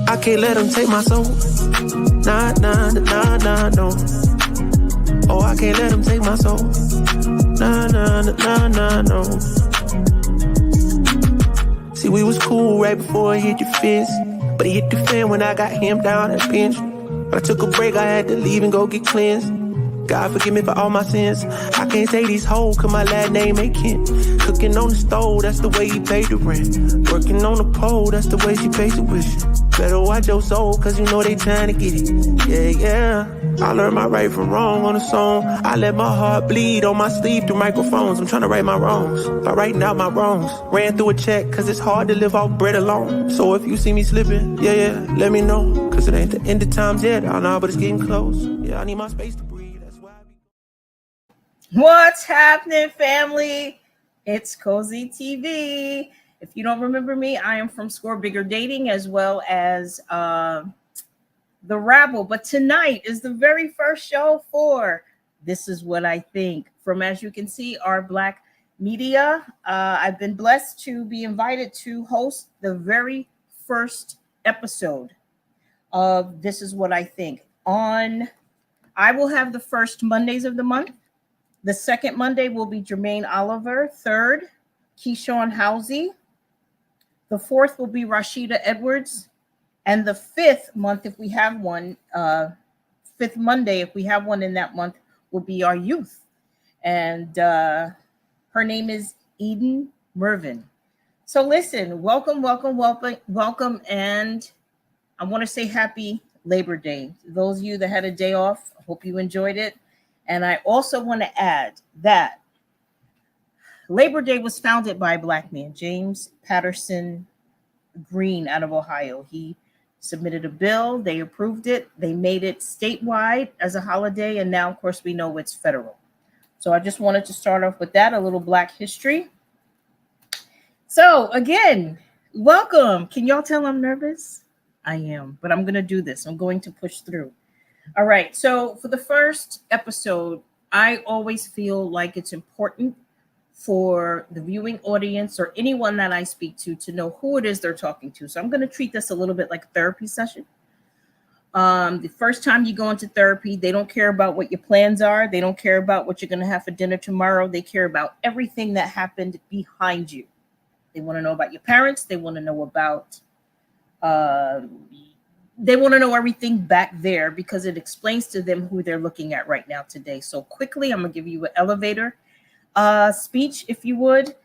I can't let them take my soul. Nah, nah, nah, nah, no. Oh, I can't let them take my soul. Nah, nah, nah, nah, no. See, we was cool right before it hit your fist, but it hit the fan when I got him down at bench. But I took a break, I had to leave and go get cleansed. God forgive me for all my sins. I can't say these hoes, cause my last name ain't Kent. Cooking on the stove, that's the way he paid the rent. Working on the pole, that's the way she pays tuition. Better watch your soul, cause you know they trying to get it. Yeah, yeah. I learned my right from wrong on the song. I let my heart bleed on my sleeve through microphones. I'm trying to right my wrongs by writing out my wrongs. Ran through a check, cause it's hard to live off bread alone. So if you see me slipping, yeah, let me know. Cause it ain't the end of times yet, I know, but it's getting close. Yeah, I need my space to breathe. What's happening, family? It's CozeeTV. If you don't remember me, I am from Score Bigger Dating as well as The Rabble. But tonight is the very first show for This Is What I Think from, as you can see, our Black media. I've been blessed to be invited to host the very first episode of This Is What I Think. I will have the first Mondays of the month. The second Monday will be Jermaine Oliver. Third, Keyshawn Housey. The fourth will be Rashida Edwards. And the fifth month, if we have one, fifth Monday, if we have one in that month, will be our youth. And her name is Eden Mervin. So listen, welcome. And I want to say happy Labor Day. Those of you that had a day off, I hope you enjoyed it. And I also want to add that Labor Day was founded by a Black man, James Patterson Green out of Ohio. He submitted a bill. They approved it. They made it statewide as a holiday. And now, of course, we know it's federal. So I just wanted to start off with that, a little Black history. So again, welcome. Can y'all tell I'm nervous? I am, but I'm going to do this. I'm going to push through. All right. So for the first episode, I always feel like it's important for the viewing audience or anyone that I speak to know who it is they're talking to. So I'm going to treat this a little bit like a therapy session. The first time you go into therapy, they don't care about what your plans are. They don't care about what you're going to have for dinner tomorrow. They care about everything that happened behind you. They want to know about your parents. They want to know about they want to know everything back there because it explains to them who they're looking at right now today. So quickly, I'm going to give you an elevator speech, if you would.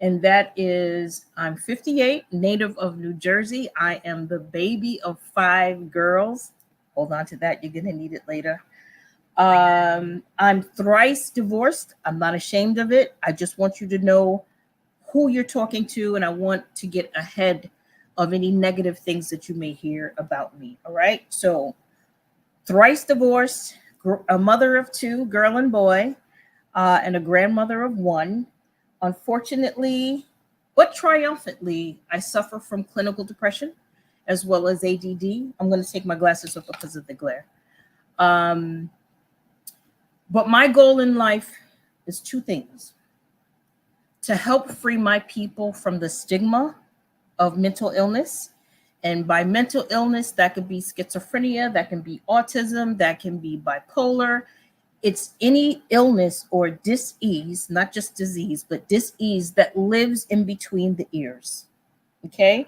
And that is, I'm 58, native of New Jersey. I am the baby of 5 girls. Hold on to that. You're going to need it later. I'm thrice divorced. I'm not ashamed of it. I just want you to know who you're talking to, and I want to get ahead of any negative things that you may hear about me. All right. So thrice divorced, a mother of 2, girl and boy, and a grandmother of 1. Unfortunately, but triumphantly, I suffer from clinical depression as well as ADD. I'm going to take my glasses off because of the glare. But my goal in life is 2 things: to help free my people from the stigma of mental illness. And by mental illness, that could be schizophrenia, that can be autism, that can be bipolar. It's any illness or dis-ease, not just disease, but dis-ease that lives in between the ears. Okay?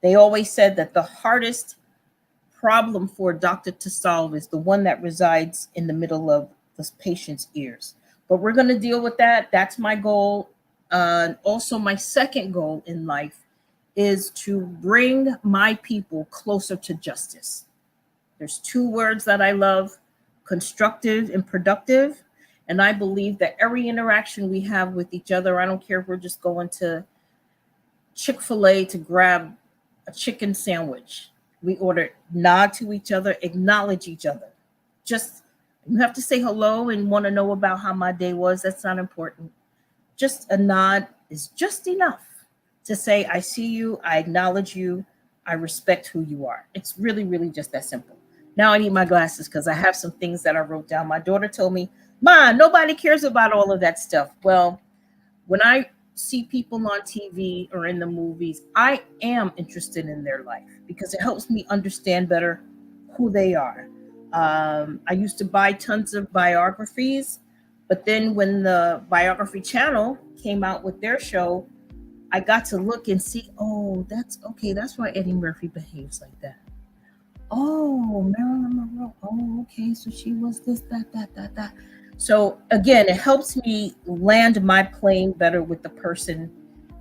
They always said that the hardest problem for a doctor to solve is the one that resides in the middle of the patient's ears. But we're going to deal with that. That's my goal. Also, my second goal in life is to bring my people closer to justice. There's 2 words that I love: constructive and productive. And I believe that every interaction we have with each other, I don't care if we're just going to Chick-fil-A to grab a chicken sandwich, we ought to nod to each other, acknowledge each other. Just, you have to say hello and want to know about how my day was. That's not important. Just a nod is just enough to say, I see you, I acknowledge you, I respect who you are. It's really, really just that simple. Now I need my glasses because I have some things that I wrote down. My daughter told me, Ma, nobody cares about all of that stuff. Well, when I see people on TV or in the movies, I am interested in their life because it helps me understand better who they are. I used to buy tons of biographies, but then when the Biography Channel came out with their show, I got to look and see, oh, that's okay. That's why Eddie Murphy behaves like that. Oh, Marilyn Monroe. Oh, okay. So she was this, that. So again, it helps me land my plane better with the person.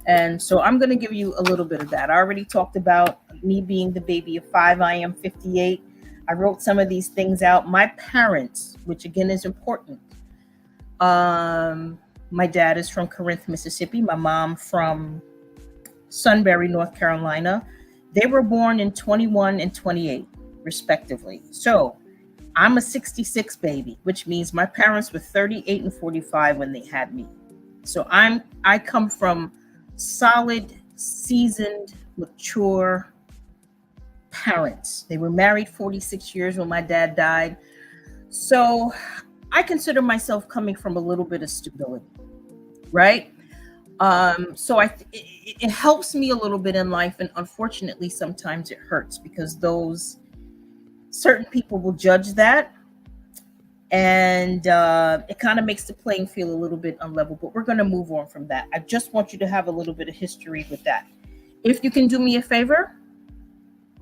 And so I'm going to give you a little bit of that. I already talked about me being the baby of 5. I am 58. I wrote some of these things out. My parents, which again is important. My dad is from Corinth, Mississippi. My mom from Sunbury, North Carolina. They were born in 21 and 28, respectively. So I'm a 66 baby, which means my parents were 38 and 45 when they had me. So I come from solid, seasoned, mature parents. They were married 46 years when my dad died. So I consider myself coming from a little bit of stability, right? So it helps me a little bit in life, and unfortunately, sometimes it hurts because those certain people will judge that, and it kind of makes the playing field a little bit unlevel. But we're going to move on from that. I just want you to have a little bit of history with that. If you can do me a favor,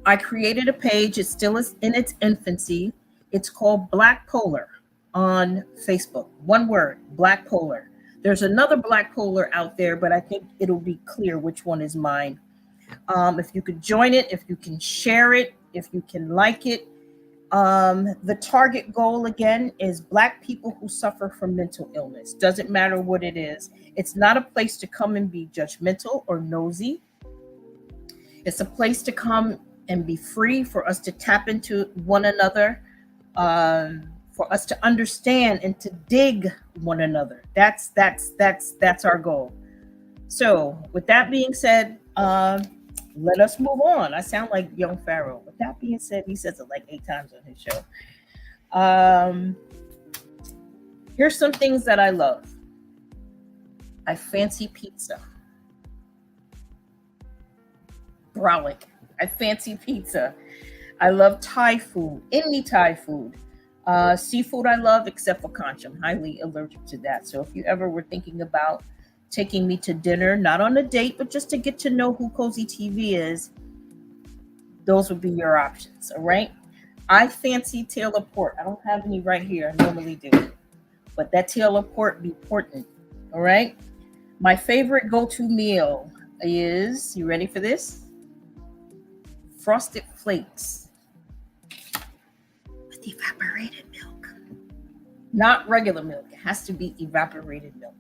I created a page. It still is in its infancy. It's called Black Polar on Facebook. One word, Black Polar. There's another Black Polar out there, but I think it'll be clear which one is mine. If you could join it, if you can share it, if you can like it. The target goal again is Black people who suffer from mental illness. Doesn't matter what it is. It's not a place to come and be judgmental or nosy. It's a place to come and be free, for us to tap into one another, for us to understand and to dig one another. That's our goal. So with that being said, let us move on. I sound like young Pharaoh. With that being said, he says it like 8 times on his show. Here's some things that I love. I fancy pizza. Brolic. I fancy pizza. I love Thai food, any Thai food. Seafood I love, except for conch. I'm highly allergic to that. So if you ever were thinking about taking me to dinner, not on a date, but just to get to know who CozeeTV is, those would be your options. All right. I fancy tail of pork. I don't have any right here. I normally do. But that tail of pork be important. All right. My favorite go-to meal is, you ready for this? Frosted Flakes with evaporated milk. Not regular milk. It has to be evaporated milk.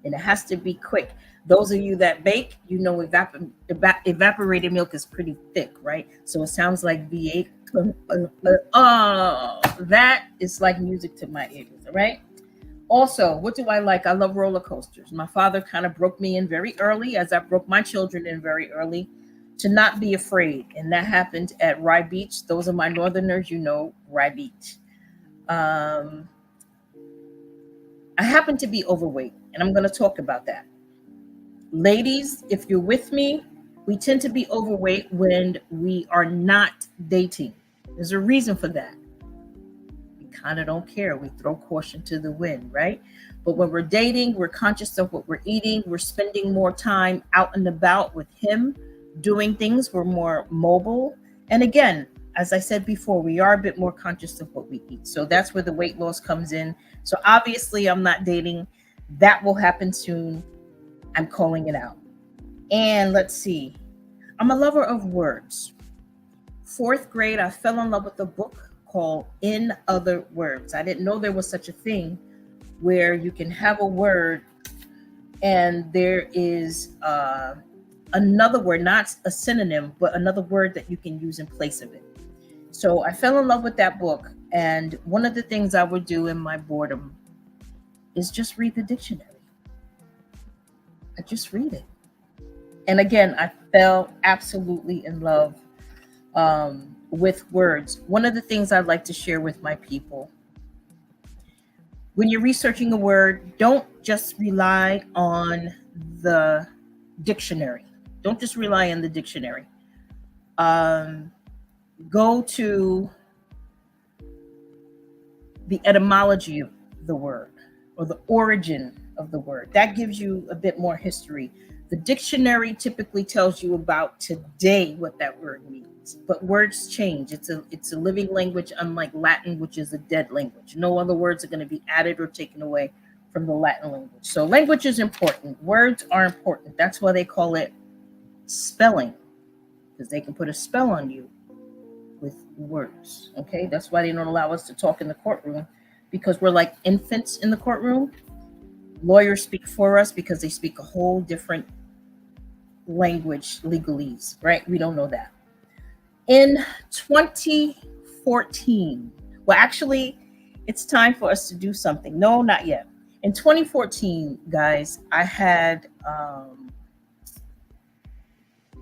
And it has to be quick. Those of you that bake, you know evaporated milk is pretty thick, right? So it sounds like V8. That is like music to my ears, all right? Also, what do I like? I love roller coasters. My father kind of broke me in very early, as I broke my children in very early, to not be afraid. And that happened at Rye Beach. Those are my northerners, you know, Rye Beach. I happen to be overweight, and I'm going to talk about that. Ladies, if you're with me, we tend to be overweight when we are not dating. There's a reason for that. We kind of don't care. We throw caution to the wind, right? But when we're dating, we're conscious of what we're eating. We're spending more time out and about with him, doing things. We're more mobile. And again, as I said before, we are a bit more conscious of what we eat. So that's where the weight loss comes in. So obviously I'm not dating. That will happen soon. I'm calling it out. And let's see. I'm a lover of words. 4th grade, I fell in love with a book called In Other Words. I didn't know there was such a thing where you can have a word and there is another word, not a synonym, but another word that you can use in place of it. So I fell in love with that book. And one of the things I would do in my boredom is just read the dictionary. I just read it. And again, I fell absolutely in love with words. One of the things I'd like to share with my people, when you're researching a word, don't just rely on the dictionary. Don't just rely on the dictionary. Go to the etymology of the word or the origin of the word. That gives you a bit more history. The dictionary typically tells you about today what that word means, but words change. It's a living language, unlike Latin, which is a dead language. No other words are going to be added or taken away from the Latin language. So language is important. Words are important. That's why they call it spelling, because they can put a spell on you with words. Okay, that's why they don't allow us to talk in the courtroom, because we're like infants in the courtroom. Lawyers speak for us because they speak a whole different language, legalese, right? We don't know that. In 2014, well, actually, it's time for us to do something. No, not yet. In 2014, guys, I had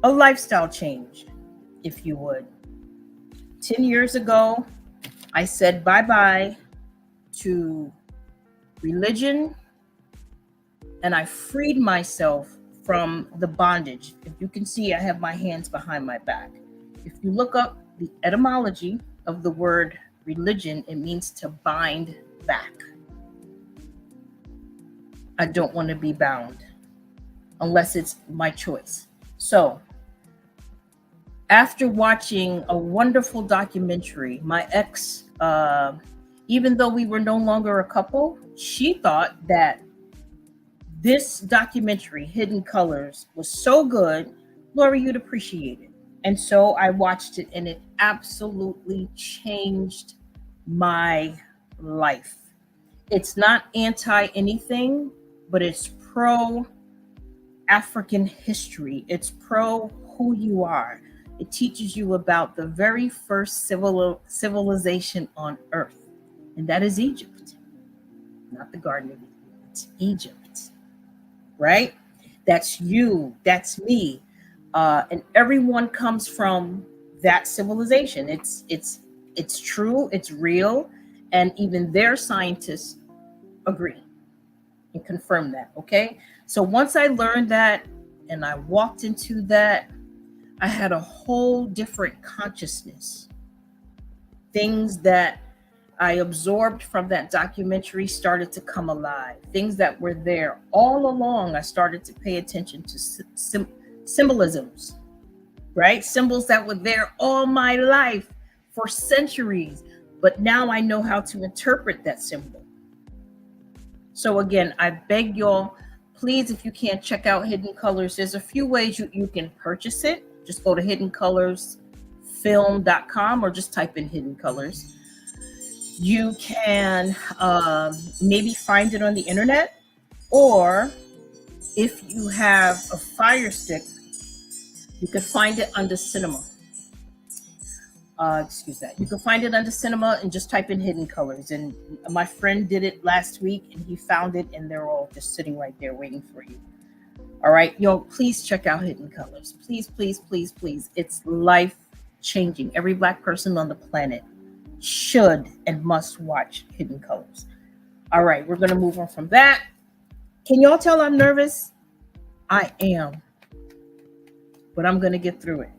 a lifestyle change, if you would. 10 years ago, I said bye-bye to religion, and I freed myself from the bondage. If you can see, I have my hands behind my back. If you look up the etymology of the word religion, it means to bind back. I don't want to be bound unless it's my choice. So after watching a wonderful documentary, my ex, even though we were no longer a couple, she thought that this documentary, Hidden Colors, was so good, Lori, you'd appreciate it. And so I watched it, and it absolutely changed my life. It's not anti anything, but it's pro African history. It's pro who you are. It teaches you about the very first civilization on earth, and that is Egypt, not the Garden of Eden. It's Egypt, right? That's you, that's me, and everyone comes from that civilization. It's true, it's real, and even their scientists agree and confirm that. Okay, so once I learned that and I walked into that, I had a whole different consciousness. Things that I absorbed from that documentary started to come alive. Things that were there all along, I started to pay attention to symbolisms, right? Symbols that were there all my life for centuries, but now I know how to interpret that symbol. So again, I beg y'all, please, if you can't, check out Hidden Colors. There's a few ways you can purchase it. Just go to hiddencolorsfilm.com or just type in Hidden Colors. You can maybe find it on the internet, or if you have a Fire Stick, you can find it under cinema. You can find it under cinema and just type in Hidden Colors. And my friend did it last week, and he found it, and they're all just sitting right there waiting for you. All right, yo, please check out Hidden Colors. Please, please, please, please. It's life changing. Every Black person on the planet should and must watch Hidden Colors. All right, we're going to move on from that. Can y'all tell I'm nervous? I am, but I'm going to get through it.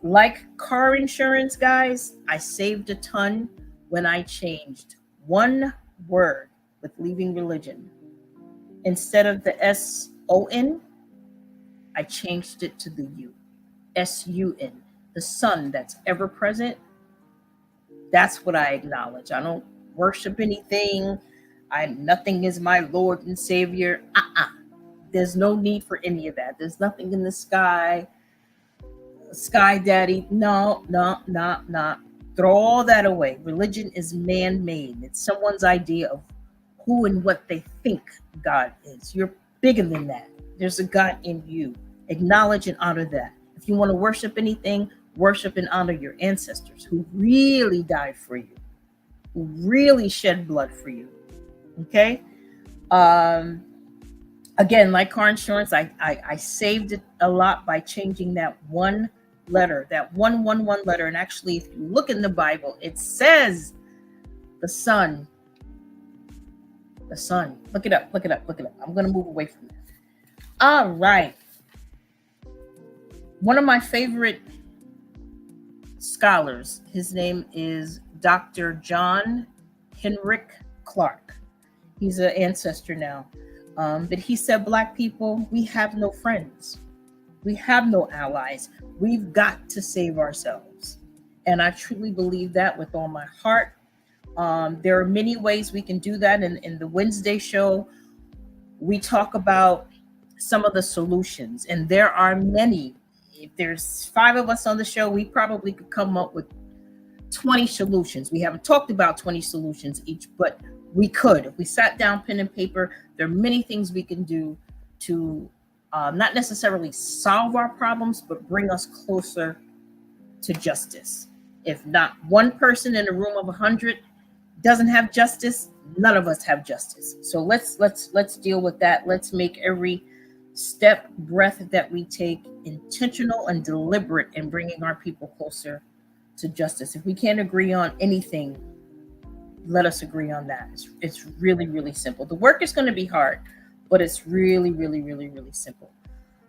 Like car insurance, guys, I saved a ton when I changed one word with leaving religion. Instead of the S-O-N, I changed it to the U, S-U-N, the sun that's ever present. That's what I acknowledge. I don't worship anything. Nothing is my Lord and Savior. There's no need for any of that. There's nothing in the sky. Sky daddy. No. Throw all that away. Religion is man-made. It's someone's idea of who and what they think God is. You're bigger than that. There's a God in you. Acknowledge and honor that. If you want to worship anything, worship and honor your ancestors who really died for you, who really shed blood for you. Okay? Again, like car insurance, I saved it a lot by changing that one letter, that 111 letter. And actually, if you look in the Bible, it says the sun The sun. Look it up. Look it up. Look it up. I'm going to move away from that. All right. One of my favorite scholars, his name is Dr. John Henrik Clark. He's an ancestor now. But he said, Black people, we have no friends. We have no allies. We've got to save ourselves. And I truly believe that with all my heart. There are many ways we can do that. In the Wednesday show, we talk about some of the solutions, and there are many. If there's 5 of us on the show, we probably could come up with 20 solutions. We haven't talked about 20 solutions each, but we could. If we sat down, pen and paper, there are many things we can do to not necessarily solve our problems, but bring us closer to justice. If not one person in a room of 100 doesn't have justice, none of us have justice. So let's deal with that. Let's make every step, breath that we take intentional and deliberate in bringing our people closer to justice. If we can't agree on anything, let us agree on that. It's really, really simple. The work is going to be hard, but it's really, really, really, really simple.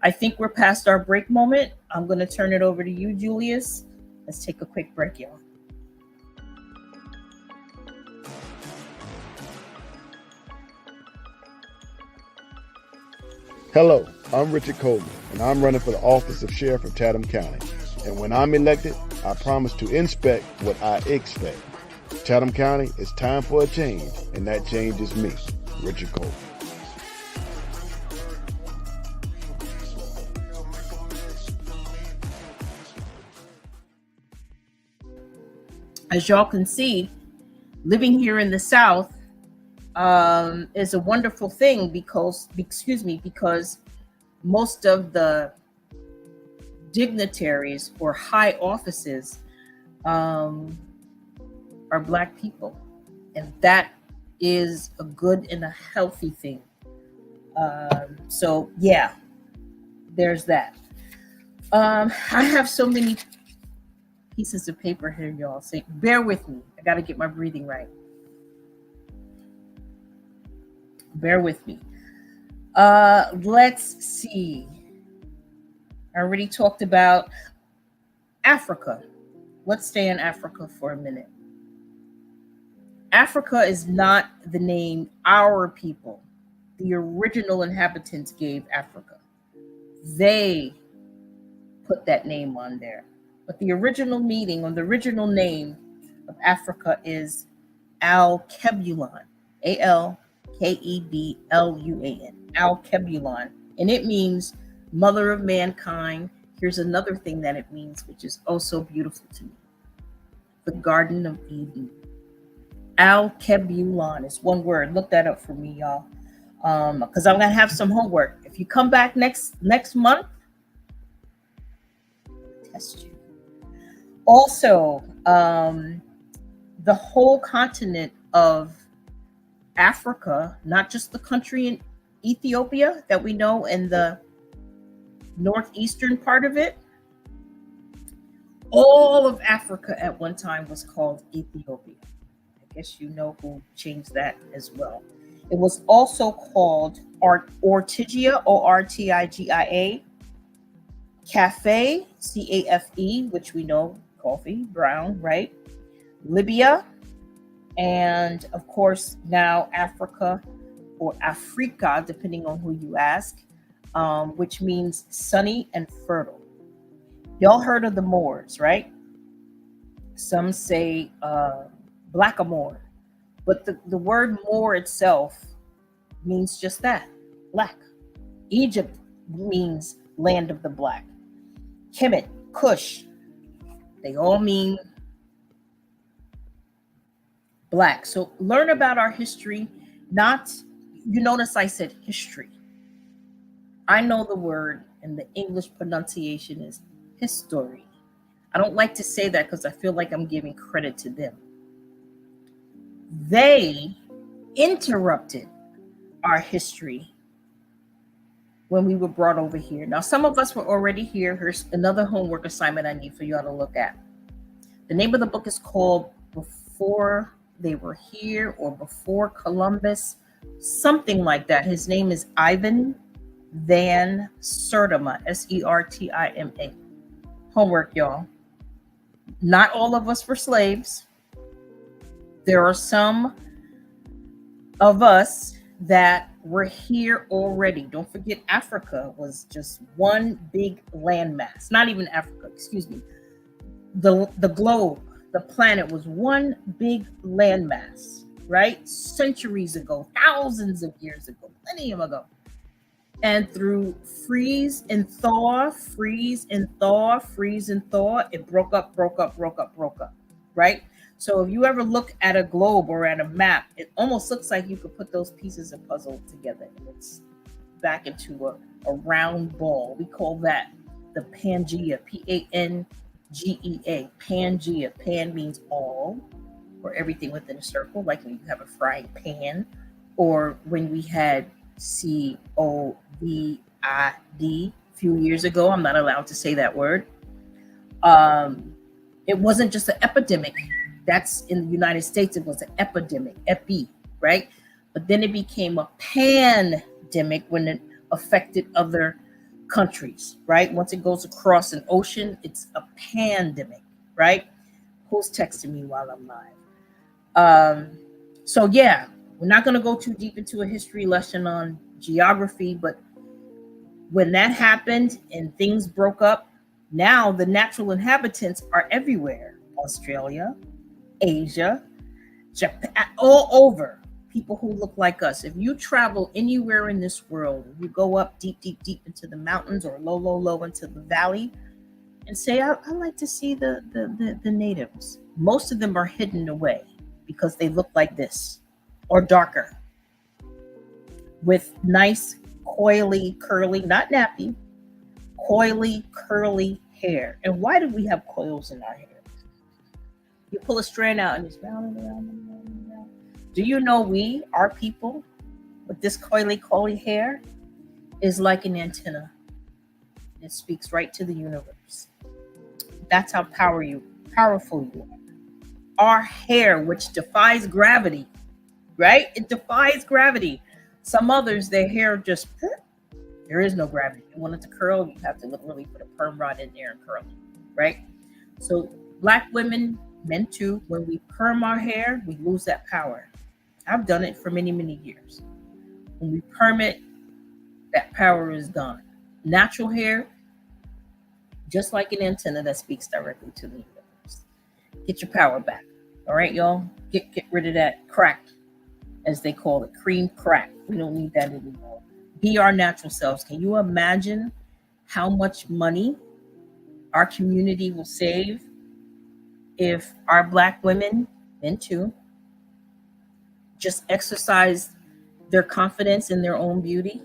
I think we're past our break moment. I'm going to turn it over to you, Julius. Let's take a quick break, y'all. Hello, I'm Richard Coleman, and I'm running for the office of Sheriff of Chatham County. And when I'm elected, I promise to inspect what I expect. Chatham County, it's time for a change, and that change is me, Richard Coleman. As y'all can see, living here in the South is a wonderful thing because most of the dignitaries or high offices are Black people, and that is a good and a healthy thing. So yeah, there's that. I have so many pieces of paper here, y'all. So bear with me. I got to get my breathing right. Bear with me. Let's see. I already talked about Africa. Let's stay in Africa for a minute. Africa is not the name our people, the original inhabitants, gave Africa. They put that name on there. But the original meaning, or the original name of Africa, is Al-Kebulon, Alkedbluan, Al-Kebulon, and it means mother of mankind. Here's another thing that it means, which is oh so beautiful to me: the Garden of Eden. Al-Kebulon is one word. Look that up for me, y'all, because I'm gonna have some homework. If you come back next month, test you. Also, the whole continent of Africa, not just the country in Ethiopia that we know in the northeastern part of it, all of Africa at one time was called Ethiopia. I guess you know who changed that as well. It was also called Ortigia, Ortigia, Cafe, Cafe, which we know, coffee, brown, right? Libya, and of course now Africa, or Africa, depending on who you ask, which means sunny and fertile. Y'all heard of the Moors, right? Some say blackamoor, but the word Moor itself means just that, black. Egypt means land of the black. Kemet, Kush, they all mean black. So learn about our history. Not, you notice I said history. I know the word, and the English pronunciation is history. I don't like to say that because I feel like I'm giving credit to them. They interrupted our history when we were brought over here. Now, some of us were already here. Here's another homework assignment I need for y'all to look at. The name of the book is called Before They Were Here, or Before Columbus something like that. His name is Ivan Van Sertima, Sertima. Homework, y'all. Not all of us were slaves. There are some of us that were here already. Don't forget, Africa was just one big landmass. Not even Africa, excuse me. The globe, the planet was one big landmass, right? Centuries ago, thousands of years ago, millennium ago. And through freeze and thaw, freeze and thaw, freeze and thaw, it broke up, right? So if you ever look at a globe or at a map, it almost looks like you could put those pieces of puzzle together. It's back into a round ball. We call that the Pangea, Pangea, Pangea. Pan means all, or everything within a circle, like when you have a frying pan, or when we had COVID a few years ago. I'm not allowed to say that word. It wasn't just an epidemic. That's in the United States. It was an epidemic, right? But then it became a pandemic when it affected other countries, right? Once it goes across an ocean, it's a pandemic, right? Who's texting me while I'm live? So yeah, we're not going to go too deep into a history lesson on geography, but when that happened and things broke up, now the natural inhabitants are everywhere. Australia, Asia, Japan, all over. People who look like us. If you travel anywhere in this world, you go up deep into the mountains, or low into the valley, and say, I like to see the natives. Most of them are hidden away because they look like this, or darker, with nice, coily, curly, not nappy, coily, curly hair. And why do we have coils in our hair? You pull a strand out and it's round and round and round and round. Do you know our people, with this coily hair, is like an antenna. It speaks right to the universe. That's how powerful you are. Our hair, which defies gravity, right? It defies gravity. Some others, their hair just, there is no gravity. You want it to curl, you have to literally put a perm rod in there and curl it, right? So Black women, men too, when we perm our hair, we lose that power. I've done it for many, many years. When we perm it, that power is gone. Natural hair, just like an antenna that speaks directly to the universe. Get your power back. All right, y'all? Get rid of that crack, as they call it, cream crack. We don't need that anymore. Be our natural selves. Can you imagine how much money our community will save if our Black women, men too, just exercise their confidence in their own beauty?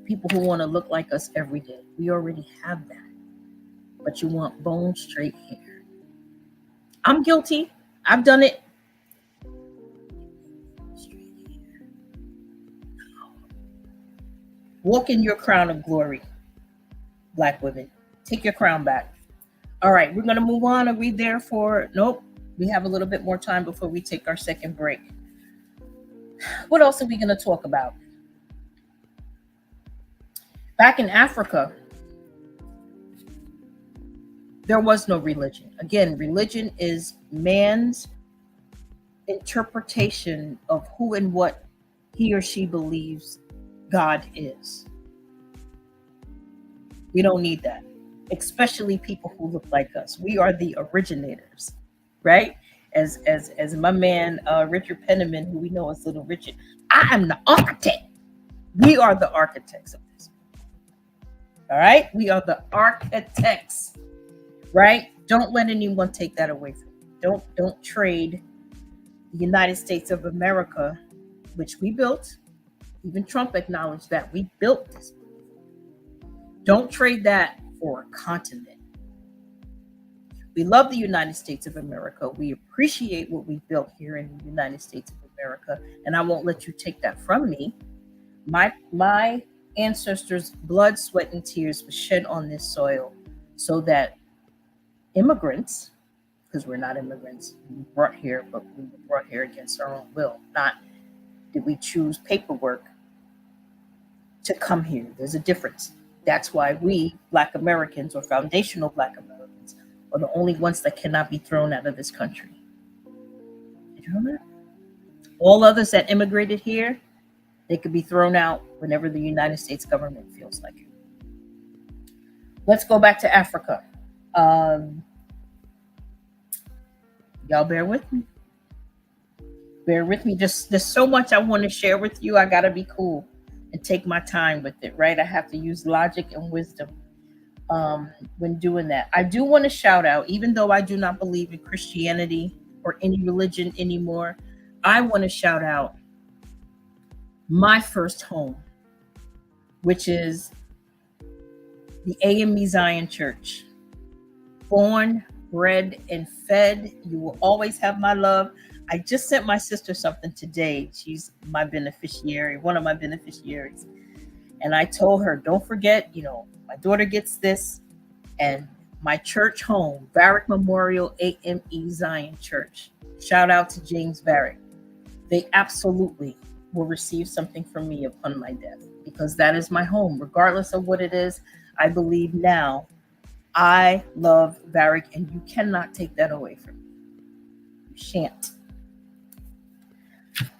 People who want to look like us every day. We already have that. But you want bone straight hair. I'm guilty. I've done it. Walk in your crown of glory, Black women. Take your crown back. All right, we're going to move on. Are we there for? Nope. We have a little bit more time before we take our second break. What else are we going to talk about? Back in Africa, there was no religion. Again, religion is man's interpretation of who and what he or she believes God is. We don't need that, especially people who look like us. We are the originators, right? As my man Richard Penniman, who we know as Little Richard, I am the architect. We are the architects of this. All right, we are the architects, right? Don't let anyone take that away from you. Don't trade the United States of America, which we built. Even Trump acknowledged that we built this. Don't trade that for a continent. We love the United States of America. We appreciate what we built here in the United States of America, and I won't let you take that from me. My ancestors' blood, sweat, and tears was shed on this soil so that immigrants, because we're not immigrants, we were brought here, but we were brought here against our own will, not did we choose paperwork to come here? There's a difference. That's why we, Black Americans or foundational Black Americans, are the only ones that cannot be thrown out of this country. Did you know that? All others that immigrated here, they could be thrown out whenever the United States government feels like it. Let's go back to Africa. Y'all bear with me. Bear with me. There's so much I want to share with you. I got to be cool and take my time with it, right? I have to use logic and wisdom when doing that. I do want to shout out, even though I do not believe in Christianity or any religion anymore, I want to shout out my first home, which is the AME Zion Church. Born, bred, and fed. You will always have my love. I just sent my sister something today. She's my beneficiary, one of my beneficiaries. And I told her, don't forget, my daughter gets this. And my church home, Varick Memorial AME Zion Church. Shout out to James Varick. They absolutely will receive something from me upon my death, because that is my home. Regardless of what it is, I believe now I love Varick, and you cannot take that away from me. You shan't.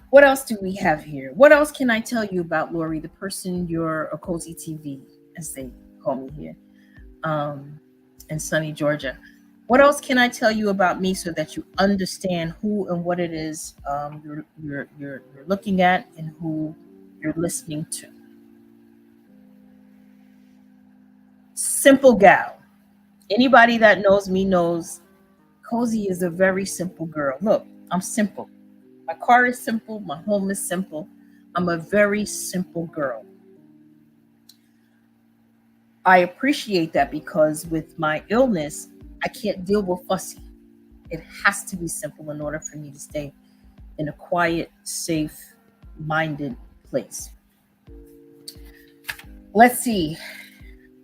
What else do we have here? What else can I tell you about Lori, the person you're a CozeeTV, as they call me here, in sunny Georgia? What else can I tell you about me so that you understand who and what it is you're looking at and who you're listening to? Simple gal. Anybody that knows me knows Cozee is a very simple girl. Look, I'm simple. My car is simple. My home is simple. I'm a very simple girl. I appreciate that, because with my illness, I can't deal with fussy. It has to be simple in order for me to stay in a quiet, safe, minded place. Let's see.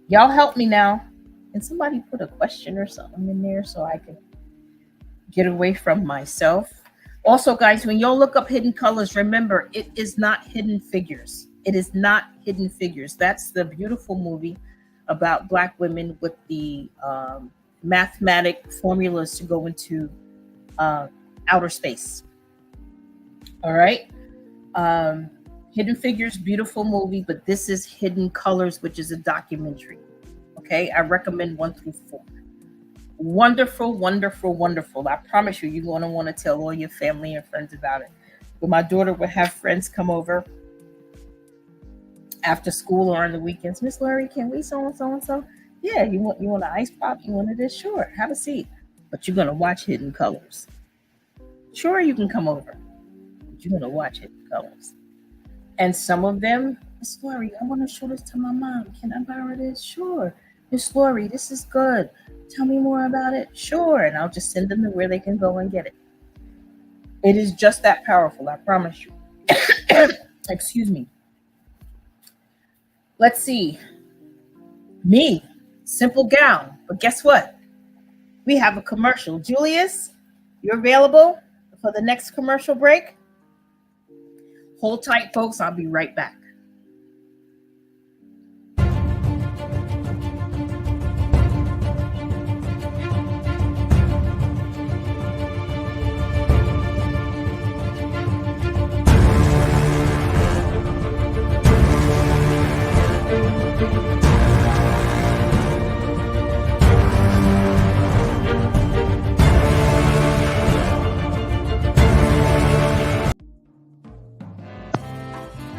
Y'all help me now. Can somebody put a question or something in there so I can get away from myself? Also, guys, when y'all look up Hidden Colors, remember, it is not Hidden Figures. It is not Hidden Figures. That's the beautiful movie about Black women with the mathematic formulas to go into outer space. All right. Hidden Figures, beautiful movie, but this is Hidden Colors, which is a documentary. Okay. I recommend 1 through 4. Wonderful, wonderful, wonderful. I promise you, you're going to want to tell all your family and friends about it. But my daughter would have friends come over after school or on the weekends. Miss Lori, can we so-and-so? Yeah, you want an ice pop? You want this? Sure, have a seat. But you're going to watch Hidden Colors. Sure, you can come over, but you're going to watch Hidden Colors. And some of them, Miss Lori, I want to show this to my mom. Can I borrow this? Sure. Miss Lori, this is good. Tell me more about it. Sure. And I'll just send them to where they can go and get it. It is just that powerful, I promise you. Excuse me. Let's see. Me, simple gal. But guess what? We have a commercial. Julius, you're available for the next commercial break? Hold tight, folks. I'll be right back.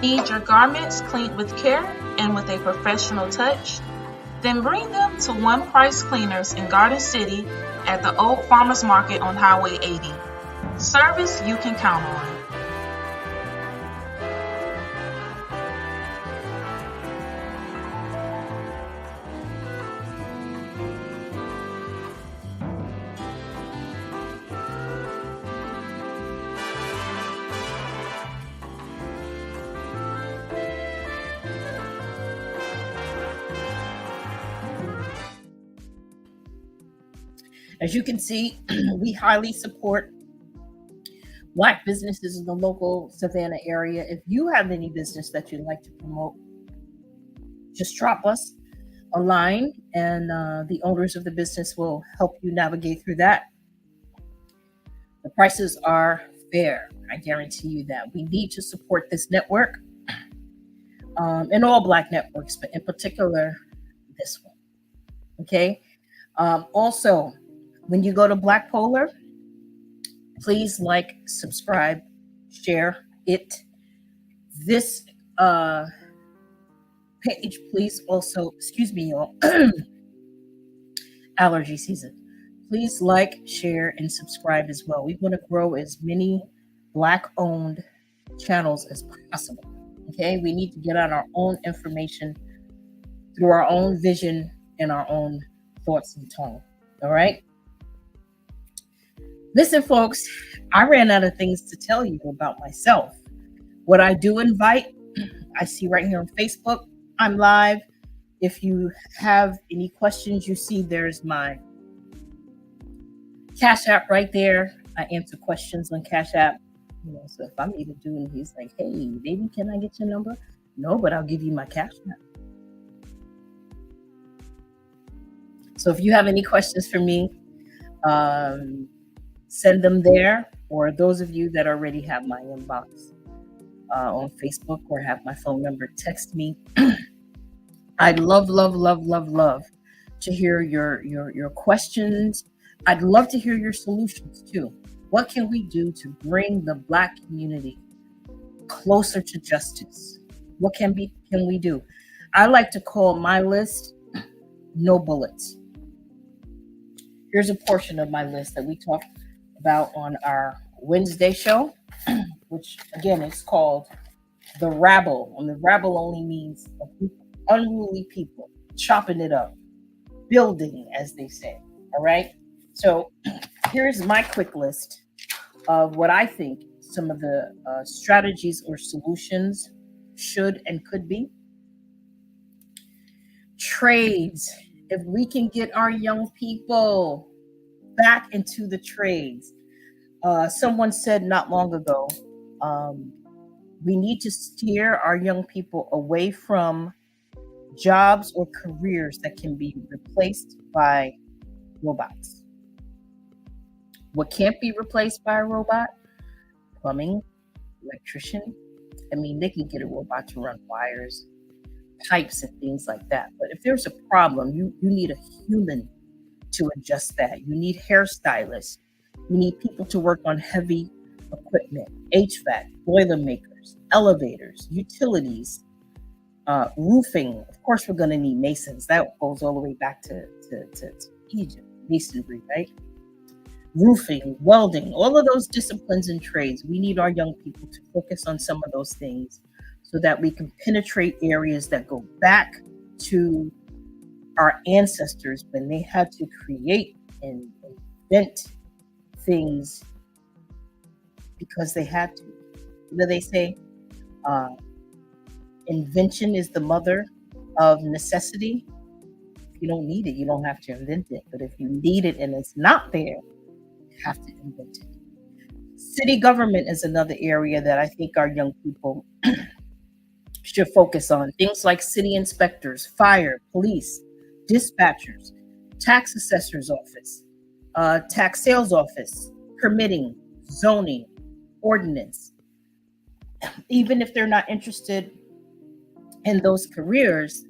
Need your garments cleaned with care and with a professional touch? Then bring them to One Price Cleaners in Garden City at the Old Farmers Market on Highway 80. Service you can count on. As you can see, we highly support Black businesses in the local Savannah area. If you have any business that you'd like to promote, just drop us a line, and the owners of the business will help you navigate through that. The prices are fair. I guarantee you that. We need to support this network, and all Black networks, but in particular, this one. Okay. Also, when you go to Black Polar, please like, subscribe, share it. This page, please also, excuse me, y'all, allergy season. Please like, share, and subscribe as well. We want to grow as many Black-owned channels as possible. Okay, we need to get out our own information through our own vision and our own thoughts and tone. All right. Listen, folks, I ran out of things to tell you about myself. What I do invite, I see right here on Facebook, I'm live. If you have any questions, you see there's my Cash App right there. I answer questions on Cash App. So if I'm even doing, he's like, hey, baby, can I get your number? No, but I'll give you my Cash App. So if you have any questions for me, send them there. Or those of you that already have my inbox on Facebook or have my phone number, text me. I'd love to hear your questions. I'd love to hear your solutions too. What can we do to bring the Black community closer to justice? What can we do? I like to call my list no bullets. Here's a portion of my list that we talked about on our Wednesday show, which again is called The Rabble. And the rabble only means a group of unruly people chopping it up, building, as they say. All right. So here's my quick list of what I think some of the strategies or solutions should and could be. Trades. If we can get our young people back into the trades. Someone said not long ago, we need to steer our young people away from jobs or careers that can be replaced by robots. What can't be replaced by a robot? Plumbing, electrician. I mean, they can get a robot to run wires, pipes, and things like that. But if there's a problem, you need a human to adjust that. You need hairstylists. You need people to work on heavy equipment, HVAC, boiler makers, elevators, utilities, roofing. Of course, we're going to need masons. That goes all the way back to Egypt, masonry, right? Roofing, welding, all of those disciplines and trades. We need our young people to focus on some of those things so that we can penetrate areas that go back to our ancestors when they had to create and invent things because they had to. They say invention is the mother of necessity. If you don't need it, you don't have to invent it. But if you need it and it's not there, you have to invent it. City government is another area that I think our young people should focus on. Things like city inspectors, fire, police, dispatchers, tax assessor's office, tax sales office, permitting, zoning, ordinance. Even if they're not interested in those careers,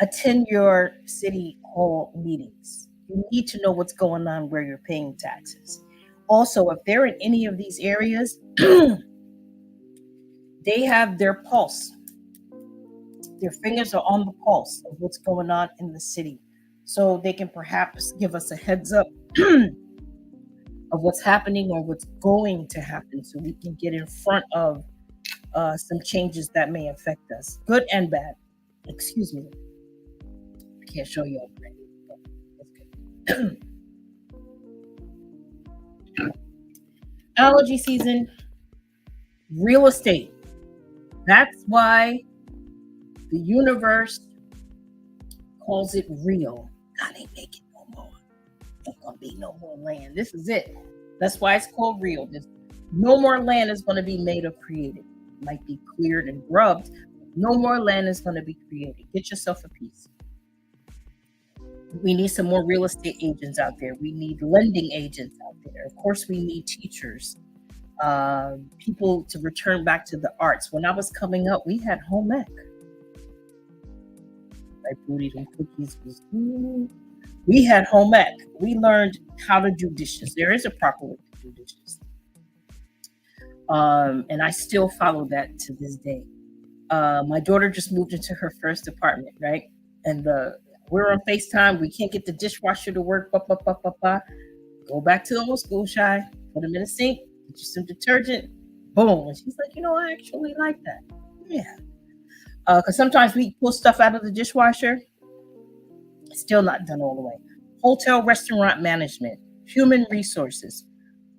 attend your city hall meetings. You need to know what's going on where you're paying taxes. Also, if they're in any of these areas, they have their pulse. Their fingers are on the pulse of what's going on in the city. So they can perhaps give us a heads up of what's happening or what's going to happen so we can get in front of some changes that may affect us, good and bad. Excuse me. I can't show you all. That's good. Allergy season, real estate. That's why the universe calls it real. God ain't making no more. Ain't gonna be no more land. This is it. That's why it's called real. There's No more land is going to be made or created. It might be cleared and grubbed. No more land is going to be created. Get yourself a piece. We need some more real estate agents out there. We need lending agents out there. Of course, we need teachers, people to return back to the arts. When I was coming up, we had home ec. Like booty and cookies was. We had home ec. We learned how to do dishes. There is a proper way to do dishes. And I still follow that to this day. My daughter just moved into her first apartment, right? And we're on FaceTime. We can't get the dishwasher to work. Go back to the old school, Shy. Put them in the sink. Get you some detergent. Boom. And she's like, I actually like that. Yeah. Because sometimes we pull stuff out of the dishwasher. It's still not done all the way. Hotel, restaurant management, human resources,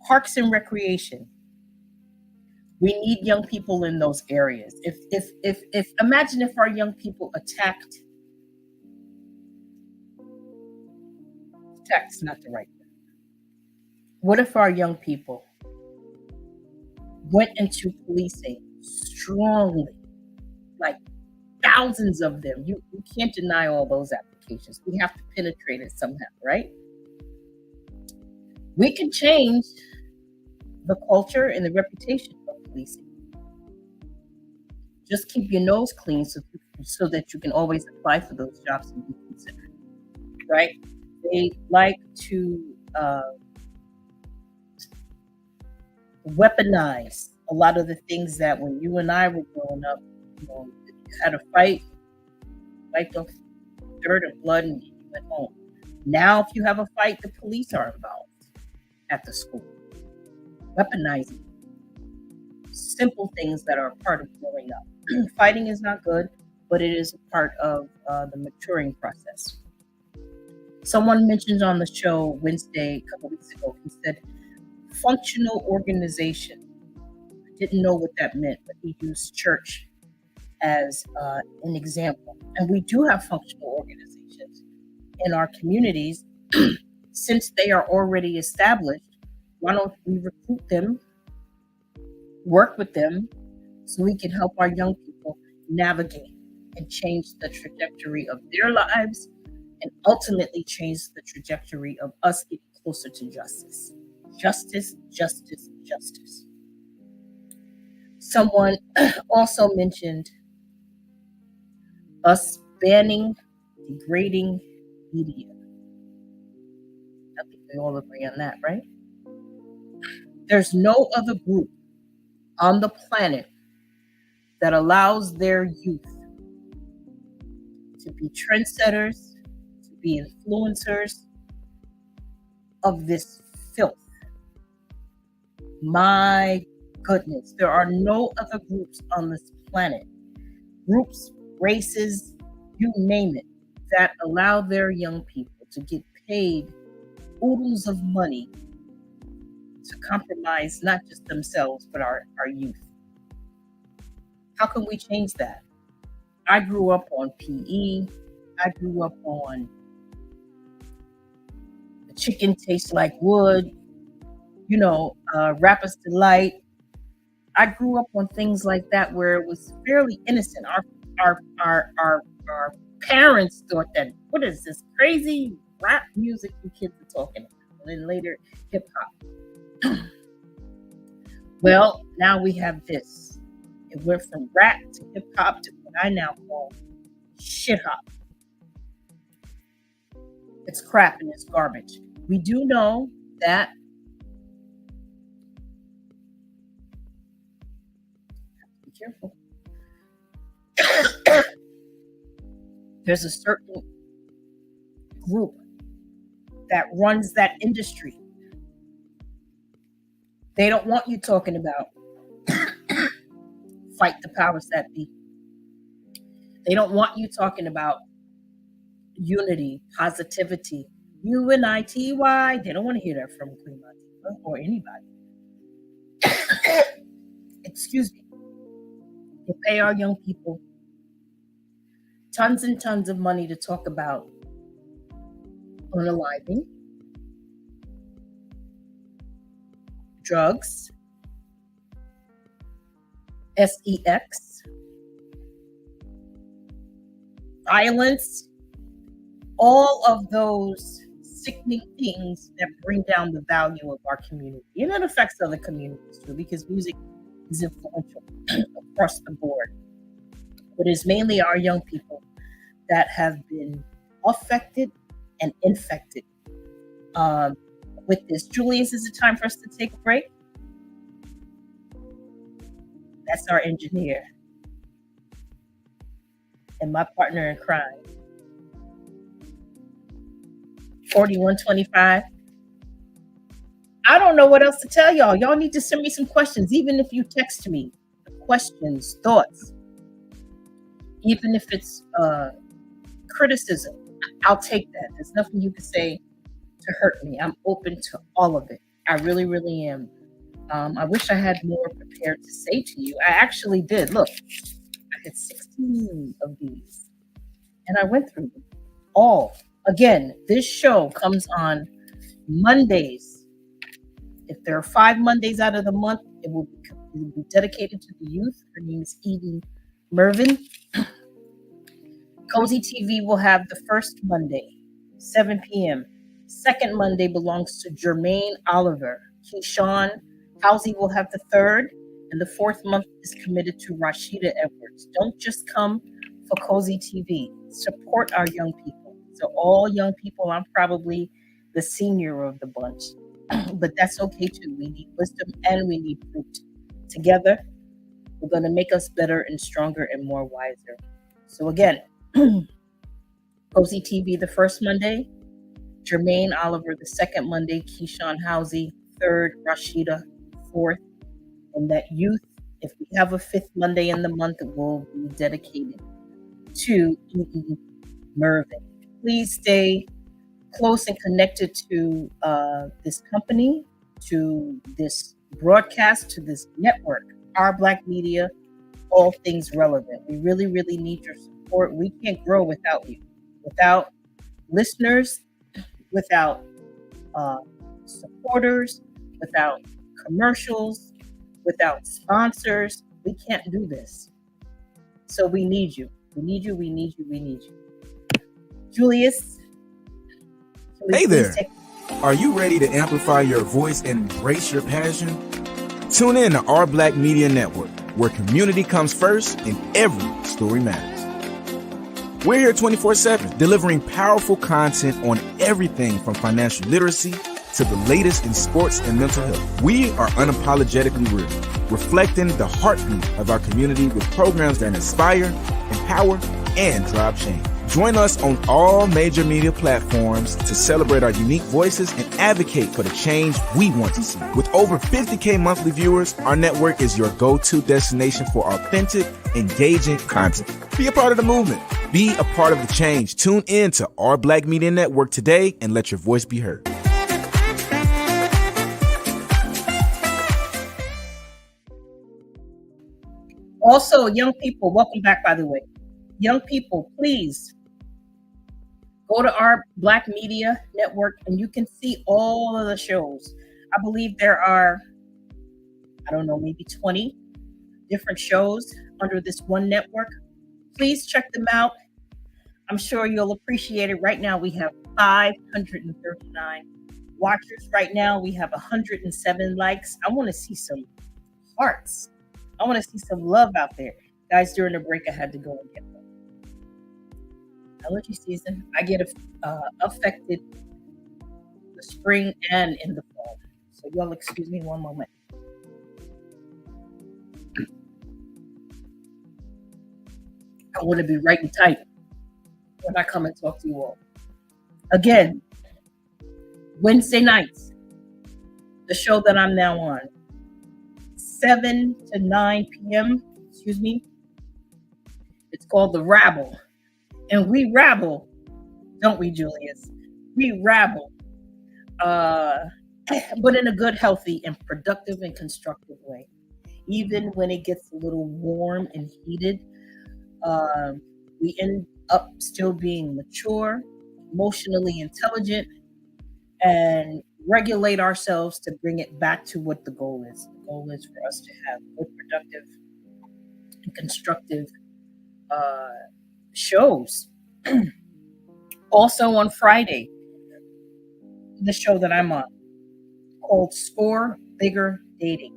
parks and recreation. We need young people in those areas. If imagine if our young people attacked is not the right word. What if our young people went into policing strongly, like thousands of them? You can't deny all those applications. We have to penetrate it somehow, right? We can change the culture and the reputation of policing. Just keep your nose clean so that you can always apply for those jobs and be considered, right? They like to weaponize a lot of the things that when you and I were growing up, you had a fight, wiped off dirt and blood, and you went home. Now, if you have a fight, the police are involved at the school, weaponizing simple things that are a part of growing up. Fighting is not good, but it is a part of the maturing process. Someone mentioned on the show Wednesday, a couple weeks ago, he said, functional organization. I didn't know what that meant, but he used church as an example. And we do have functional organizations in our communities. Since they are already established, why don't we recruit them, work with them, so we can help our young people navigate and change the trajectory of their lives and ultimately change the trajectory of us getting closer to justice. Justice, justice, justice. Someone also mentioned us banning degrading media. I think we all agree on that, right? There's no other group on the planet that allows their youth to be trendsetters, to be influencers of this filth. My goodness, there are no other groups on this planet, groups, races, you name it, that allow their young people to get paid oodles of money to compromise not just themselves, but our youth. How can we change that? I grew up on PE. I grew up on The Chicken Tastes Like Wood, Rapper's Delight. I grew up on things like that where it was fairly innocent. Our parents thought that, what is this crazy rap music you kids are talking about? And then later, hip hop. Well, now we have this. It went from rap to hip hop to what I now call shit hop. It's crap and it's garbage. We do know that be careful. There's a certain group that runs that industry. They don't want you talking about fight the powers that be. They don't want you talking about unity, positivity, unity. They don't want to hear that from Queen Latifah or anybody. Excuse me. They pay our young people tons and tons of money to talk about unaliving, drugs, sex, violence, all of those sickening things that bring down the value of our community. And it affects other communities too, because music is influential across the board. But it's mainly our young people that have been affected and infected with this. Julius, is it time for us to take a break? That's our engineer and my partner in crime. 4125. I don't know what else to tell y'all. Y'all need to send me some questions, even if you text me questions, thoughts, even if it's criticism. I'll take that. There's nothing you can say to hurt me. I'm open to all of it. I really, really am. I wish I had more prepared to say to you. I actually did. Look, I had 16 of these, and I went through them all. Again, this show comes on Mondays. If there are 5 Mondays out of the month, it will be dedicated to the youth. Her name is Eden Mervin. CozeeTV will have the first Monday, 7 p.m. Second Monday belongs to Jermaine Oliver. Keyshawn Housey will have the third, and the fourth month is committed to Rashida Edwards. Don't just come for CozeeTV. Support our young people. So all young people, I'm probably the senior of the bunch, but that's okay too. We need wisdom and we need fruit. Together, we're going to make us better and stronger and more wiser. So again, CozeeTV the first Monday, Jermaine Oliver the second Monday, Keyshawn Housey third, Rashida fourth, and that youth, if we have a fifth Monday in the month, it will be dedicated to Eden Mervin. Please stay close and connected to this company, to this broadcast, to this network, Our Black Media, all things relevant. We really, really need your support. We can't grow without you. Without listeners, without supporters, without commercials, without sponsors, we can't do this. So we need you. We need you. We need you. We need you. Julius. Hey there. Are you ready to amplify your voice and embrace your passion? Tune in to Our Black Media Network, where community comes first and every story matters. We're here 24/7, delivering powerful content on everything from financial literacy to the latest in sports and mental health. We are unapologetically real, reflecting the heartbeat of our community with programs that inspire, empower, and drive change. Join us on all major media platforms to celebrate our unique voices and advocate for the change we want to see. With over 50K monthly viewers, our network is your go-to destination for authentic, engaging content. Be a part of the movement. Be a part of the change. Tune in to Our Black Media Network today and let your voice be heard. Also, young people, welcome back, by the way. Young people, please go to Our Black Media Network and you can see all of the shows. I believe there are, I don't know, maybe 20 different shows under this one network. Please check them out. I'm sure you'll appreciate it. Right now, we have 539 watchers. Right now, we have 107 likes. I want to see some hearts. I want to see some love out there. Guys, during the break, I had to go and get them. Allergy season, I get affected the spring and in the fall. So y'all excuse me one moment. I want to be right and tight when I come and talk to you all. Again, Wednesday nights, the show that I'm now on, 7 to 9 p.m., excuse me. It's called The Rabble. And we rabble, don't we, Julius? We rabble, but in a good, healthy, and productive and constructive way. Even when it gets a little warm and heated, we end up still being mature, emotionally intelligent, and regulate ourselves to bring it back to what the goal is. The goal is for us to have good, productive and constructive shows. Also on Friday, the show that I'm on called Score Bigger Dating.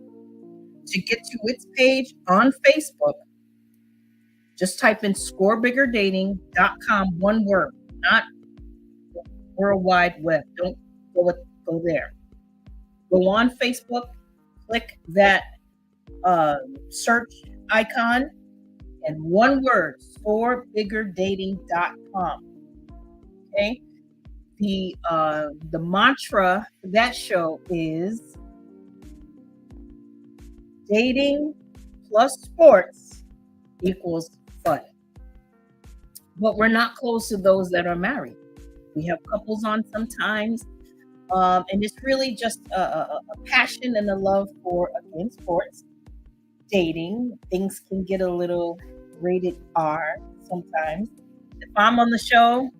To get to its page on Facebook, just type in scorebiggerdating.com, one word, not World Wide Web. Don't go there. Go on Facebook, click that search icon, and one word, scorebiggerdating.com. Okay. The mantra for that show is dating plus sports equals fun. But we're not close to those that are married. We have couples on sometimes, and it's really just a passion and a love for, again, sports, dating. Things can get a little rated R sometimes. If I'm on the show,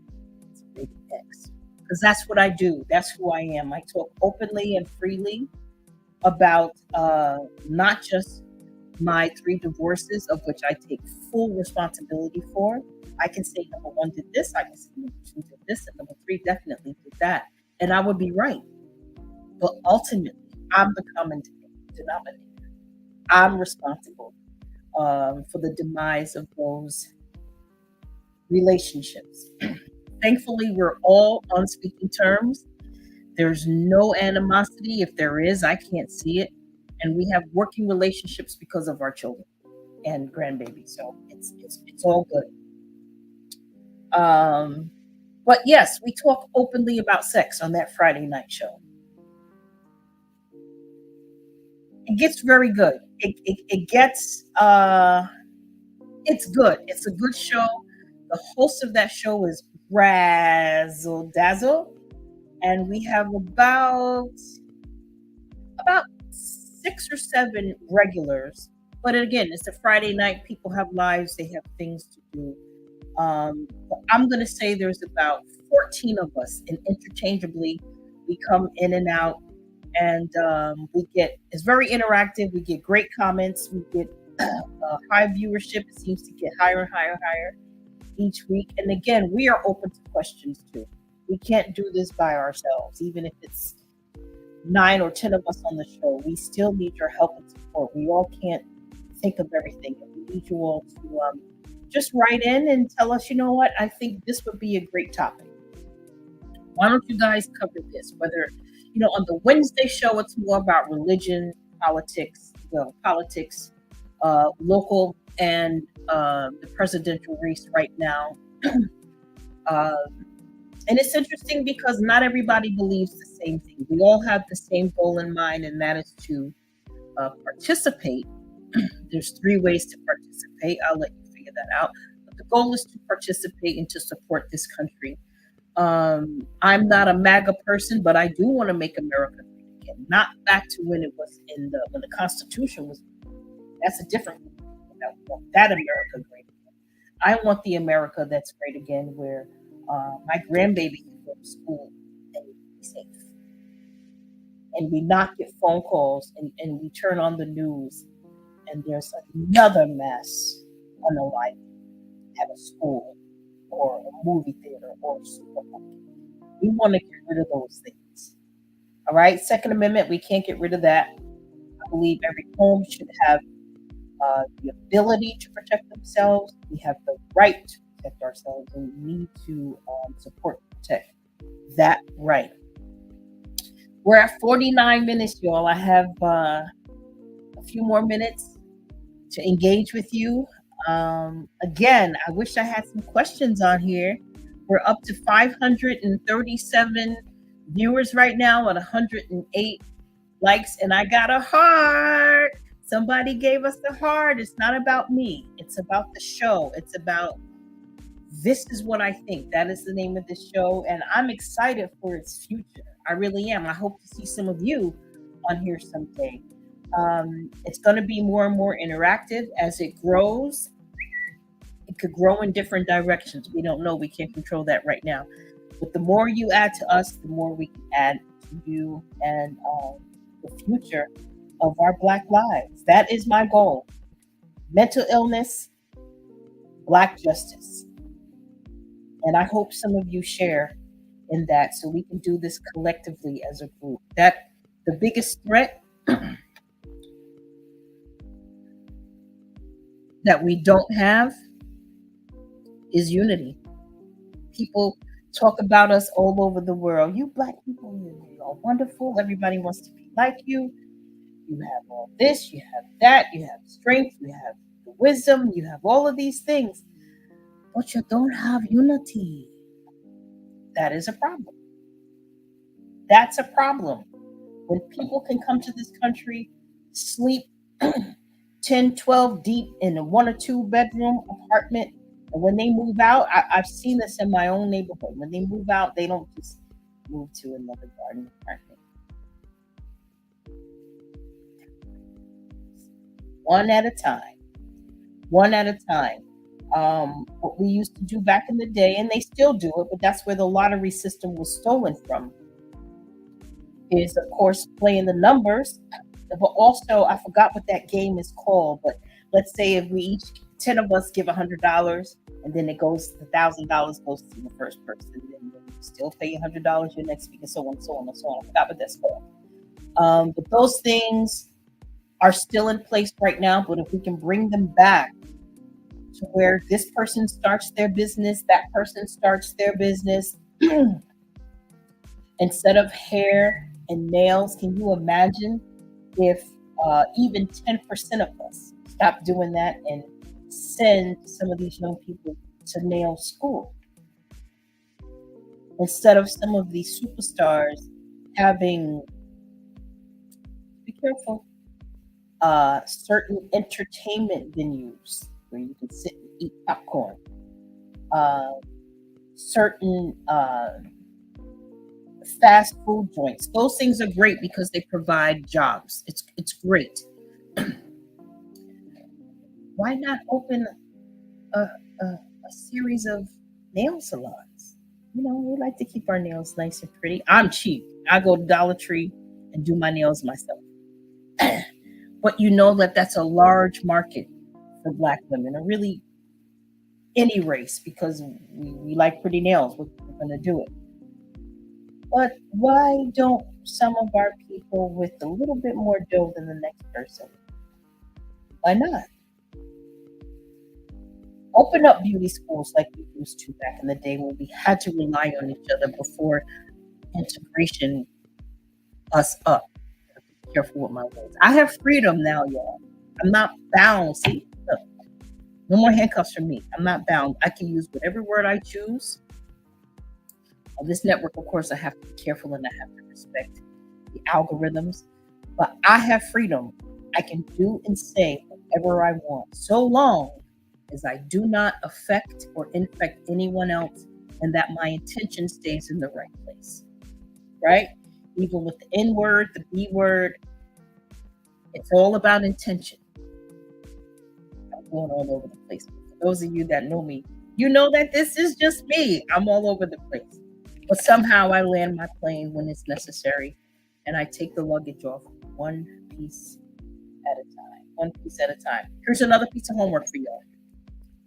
it's rated X, because that's what I do. That's who I am. I talk openly and freely about not just my 3 divorces, of which I take full responsibility for. I can say number 1 did this, I can say number 2 did this, and number 3 definitely did that. And I would be right. But ultimately, I'm the common denominator. I'm responsible for the demise of those relationships. Thankfully, we're all on speaking terms. There's no animosity. If there is, I can't see it. And we have working relationships because of our children and grandbabies. So it's all good. But yes, we talk openly about sex on that Friday night show. It gets very good. It gets, it's good. It's a good show. The host of that show is Razzle Dazzle. And we have about 6 or 7 regulars. But again, it's a Friday night. People have lives. They have things to do. But I'm going to say there's about 14 of us, and interchangeably we come in and out, and it's very interactive. We get great comments. We get high viewership. It seems to get higher and higher and higher each week. And again, we are open to questions too. We can't do this by ourselves. Even if it's 9 or 10 of us on the show, we still need your help and support. We all can't think of everything. We need you all to just write in and tell us, you know what, I think this would be a great topic. Why don't you guys cover this? Whether, on the Wednesday show, it's more about religion, politics, local, and the presidential race right now. And it's interesting because not everybody believes the same thing. We all have the same goal in mind, and that is to participate. There's 3 ways to participate. I'll let you figure that out. But the goal is to participate and to support this country. I'm not a MAGA person, but I do want to make America great again. Not back to when it was when the Constitution was. That's a different. I want that America great again. I want the America that's great again, where my grandbaby can go to school and be safe, and we not get phone calls, and we turn on the news and there's another mess on the light at a school or a movie theater or a supermarket. We want to get rid of those things. All right. Second Amendment, we can't get rid of that. I believe every home should have the ability to protect themselves. We have the right to protect ourselves, and we need to support and protect that right. We're at 49 minutes, y'all. I have a few more minutes to engage with you. Again, I wish I had some questions on here. We're up to 537 viewers right now and 108 likes, and I got a heart. Somebody gave us the heart. It's not about me. It's about the show. It's about This Is What I Think. That is the name of this show, and I'm excited for its future. I really am. I hope to see some of you on here someday. It's going to be more and more interactive as it grows. It could grow in different directions. We don't know. We can't control that right now. But the more you add to us, the more we can add to you and the future of our Black lives. That is my goal. mental illness, Black justice. And I hope some of you share in that so we can do this collectively as a group. That the biggest threat that we don't have is unity. People talk about us all over the world. You Black people, you are wonderful. Everybody wants to be like you. You have all this, you have that, you have strength, you have the wisdom, you have all of these things, but you don't have unity. That is a problem. That's a problem. When people can come to this country, sleep 10, 12 deep in a 1 or 2 bedroom apartment, and when they move out, I've seen this in my own neighborhood. When they move out, they don't just move to another garden apartment. One at a time. What we used to do back in the day, and they still do it, but that's where the lottery system was stolen from, is of course playing the numbers, but also I forgot what that game is called. But let's say if we each 10 of us give $100, and then it goes $1,000 goes to the first person, and then you still pay $100 your next week, and so on and so on and so on. I forgot what that's called. But those things are still in place right now. But if we can bring them back to where this person starts their business, that person starts their business, instead of hair and nails, can you imagine if even 10% of us stop doing that and send some of these young people to nail school? Instead of some of these superstars having, be careful, certain entertainment venues where you can sit and eat popcorn, certain fast food joints. Those things are great because they provide jobs. It's great. Why not open a series of nail salons? You know, we like to keep our nails nice and pretty. I'm cheap. I go to Dollar Tree and do my nails myself. But you know that's a large market for Black women, or really any race, because we like pretty nails. We're going to do it. But why don't some of our people with a little bit more dough than the next person? Why not? Open up beauty schools like we used to back in the day when we had to rely on each other before integration us up. Be careful with my words. I have freedom now, y'all. I'm not bound. See, look, no more handcuffs for me. I'm not bound. I can use whatever word I choose. On this network, of course, I have to be careful and I have to respect the algorithms. But I have freedom. I can do and say whatever I want, so long as I do not affect or infect anyone else, and that my intention stays in the right place. Right? Even with the N word, the B word, it's all about intention. I'm going all over the place. For those of you that know me, you know that this is just me. I'm all over the place. But somehow I land my plane when it's necessary, and I take the luggage off one piece at a time. One piece at a time. Here's another piece of homework for y'all.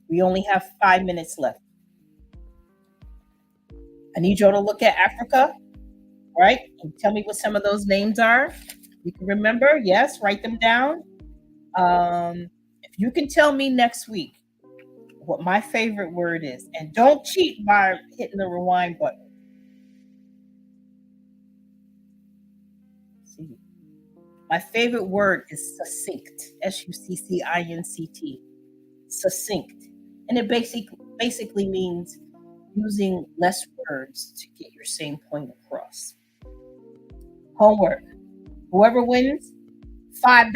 We only have 5 minutes left. I need y'all to look at Africa, right? And tell me what some of those names are. You can remember, yes, write them down. If you can tell me next week what my favorite word is, and don't cheat by hitting the rewind button. See, my favorite word is succinct, SUCCINCT, succinct. And it basically means using less words to get your same point across. Homework. Whoever wins, $5.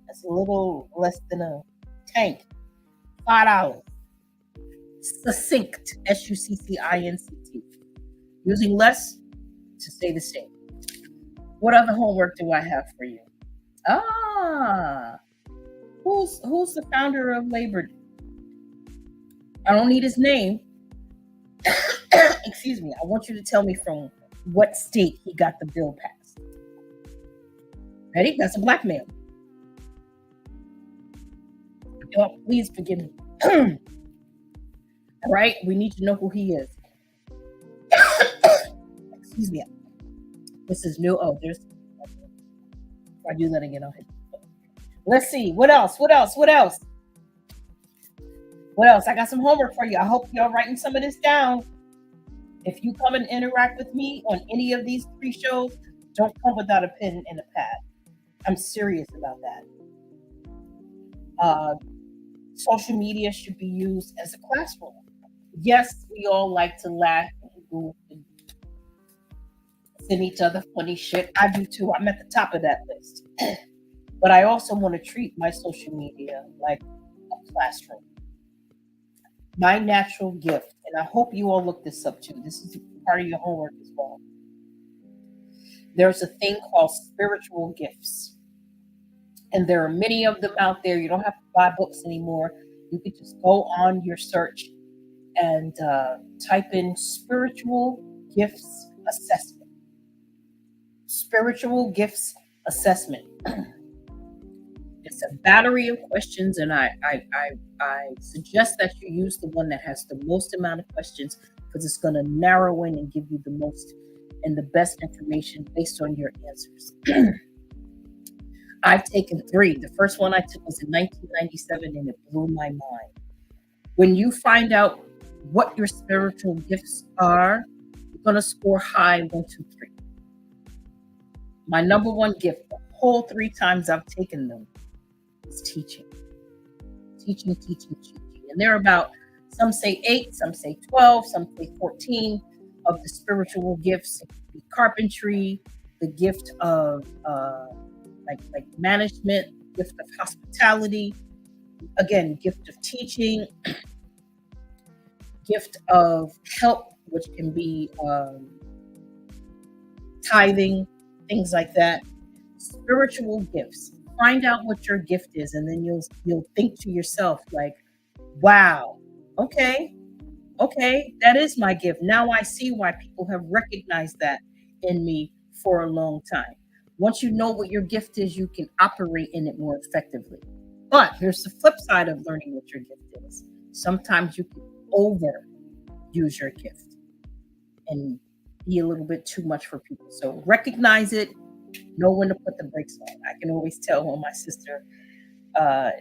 That's a little less than a tank. $5. Succinct, SUCCINCT. Using less to say the same. What other homework do I have for you? Who's the founder of Labor? I don't need his name. Excuse me. I want you to tell me from what state he got the bill passed. Ready? That's a Black man. Y'all, please forgive me. All right, we need to know who he is. Excuse me. This is new. Oh, there's. I do that again. I'll hit. Let's see. What else? What else? What else? What else? I got some homework for you. I hope y'all writing some of this down. If you come and interact with me on any of these 3 shows, don't come without a pen and a pad. I'm serious about that. Social media should be used as a classroom. Yes, we all like to laugh and goof and send each other funny shit. I do too. I'm at the top of that list. But I also want to treat my social media like a classroom. My natural gift, and I hope you all look this up too. This is part of your homework as well. There's a thing called spiritual gifts. And there are many of them out there. You don't have to buy books anymore. You can just go on your search and type in spiritual gifts assessment. Spiritual gifts assessment. It's a battery of questions, and I suggest that you use the one that has the most amount of questions, because it's going to narrow in and give you the most and the best information based on your answers. I've taken 3. The first one I took was in 1997, and it blew my mind. When you find out what your spiritual gifts are, you're going to score high 1, 2, 3. My number 1 gift, the whole 3 times I've taken them, is teaching. Teaching. And there are about, some say 8, some say 12, some say 14 of the spiritual gifts. It could be carpentry, the gift of like management, gift of hospitality, again, gift of teaching, gift of help, which can be tithing, things like that. Spiritual gifts. Find out what your gift is, and then you'll think to yourself like, wow, okay, that is my gift. Now I see why people have recognized that in me for a long time. Once you know what your gift is, you can operate in it more effectively. But here's the flip side of learning what your gift is. Sometimes you can overuse your gift and be a little bit too much for people. So recognize it, know when to put the brakes on. I can always tell when my sister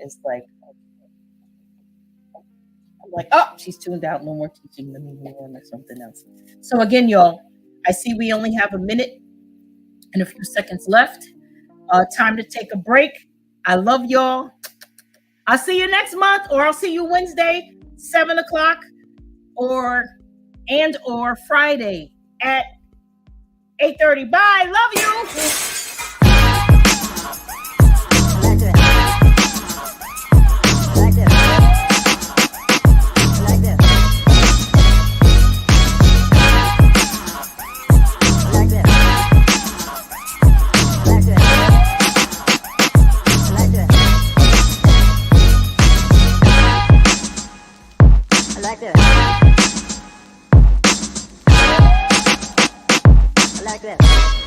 is like, I'm like, oh, she's tuned out, no more teaching, let me move on to something else. So again, y'all, I see we only have a minute and a few seconds left. Time to take a break. I love y'all. I'll see you next month, or I'll see you Wednesday, 7:00, or Friday at 8:30. Bye. Love you. Like this.